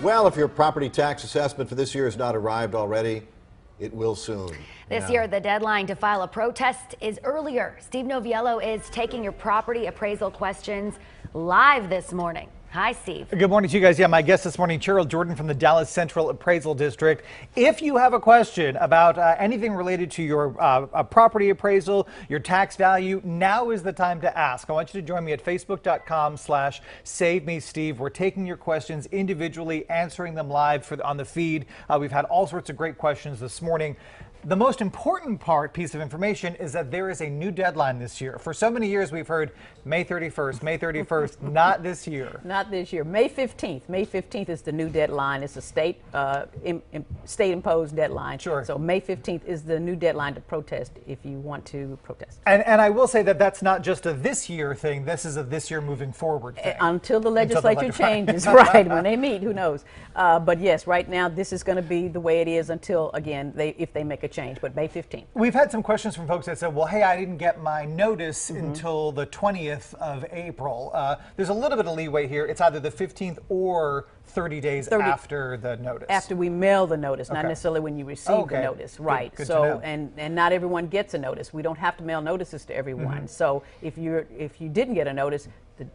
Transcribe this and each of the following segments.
Well, if your property tax assessment for this year has not arrived already, it will soon. This year, the deadline to file a protest is earlier. Steve Noviello is taking your property appraisal questions live this morning. Hi, Steve. Good morning to you guys. Yeah, my guest this morning, Cheryl Jordan from the Dallas Central Appraisal District. If you have a question about anything related to your property appraisal, your tax value, now is the time to ask. I want you to join me at facebook.com/SaveMeSteve. We're taking your questions individually, answering them live on the feed. We've had all sorts of great questions this morning. The most important piece of information is that there is a new deadline this year. For so many years, we've heard May 31st, May 31st, not this year. Not this year. May 15th. May 15th is the new deadline. It's a state-imposed deadline. Sure. So May 15th is the new deadline to protest if you want to protest. And I will say that that's not just a this year thing. This is a this year moving forward thing. Until the legislature changes, right, when they meet, who knows. But yes, right now, this is going to be the way it is until, again, if they make a change, but May 15th. We've had some questions from folks that said, well, hey, I didn't get my notice until the 20th of April. There's a little bit of leeway here. It's either the 15th or 30 days after the notice. After we mail the notice, not necessarily when you receive the notice. Right. Good so to know. and not everyone gets a notice. We don't have to mail notices to everyone. So if you didn't get a notice,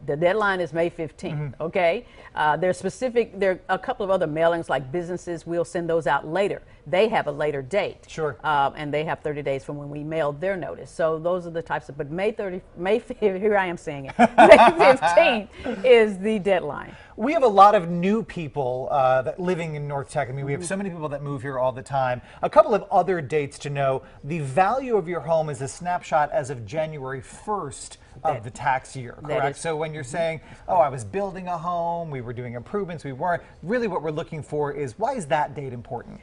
the deadline is May 15th, okay? There are a couple of other mailings like businesses, we'll send those out later. They have a later date. Sure. And they have 30 days from when we mailed their notice. So those are the types of, but here I am saying it, May 15th is the deadline. We have a lot of new people that living in North Tech. I mean, we have so many people that move here all the time. A couple of other dates to know. The value of your home is a snapshot as of January 1st of the tax year, correct? So when you're saying, oh, I was building a home, we were doing improvements, we weren't, really what we're looking for is, why is that date important?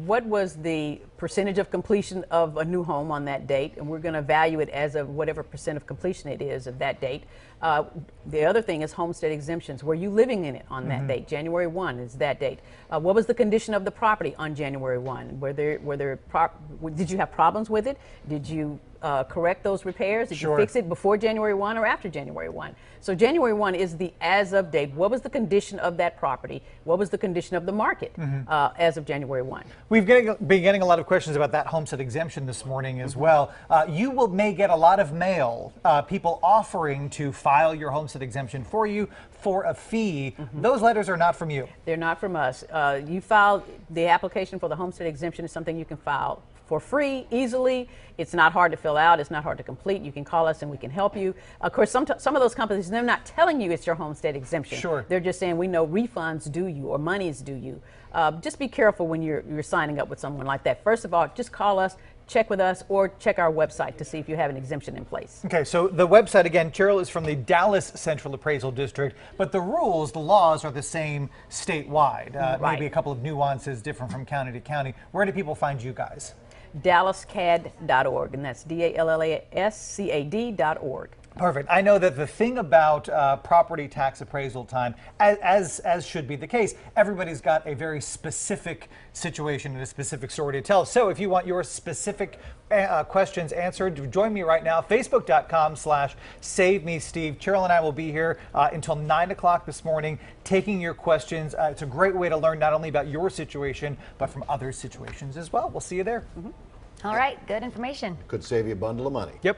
What was the percentage of completion of a new home on that date? And we're going to value it as of whatever percent of completion it is of that date. The other thing is homestead exemptions. Were you living in it on that date? January 1 is that date. What was the condition of the property on January 1? Did you have problems with it? Did you correct those repairs? Did you fix it before January 1 or after January 1? So January 1 is the as of date. What was the condition of that property? What was the condition of the market as of January 1? We've been getting a lot of questions about that homestead exemption this morning as well. You may get a lot of mail, people offering to file your homestead exemption for you for a fee. Those letters are not from you. They're not from us. You filed the application for the homestead exemption is something you can file for free, easily. It's not hard to fill out. It's not hard to complete. You can call us and we can help you. Of course, some of those companies, they're not telling you it's your homestead exemption. Sure. They're just saying, we know refunds due you or money's due you. Just be careful when you're signing up with someone like that. First of all, just call us, check with us, or check our website to see if you have an exemption in place. Okay, so the website, again, Cheryl is from the Dallas Central Appraisal District, but the rules, the laws are the same statewide. Maybe a couple of nuances different from county to county. Where do people find you guys? DallasCAD.org, and that's DALLASCAD.org. Perfect. I know that the thing about property tax appraisal time, as should be the case, everybody's got a very specific situation and a specific story to tell. So if you want your specific questions answered, join me right now, facebook.com/SaveMeSteve. Cheryl and I will be here until 9 o'clock this morning taking your questions. It's a great way to learn not only about your situation, but from other situations as well. We'll see you there. All right, good information. Could save you a bundle of money. Yep.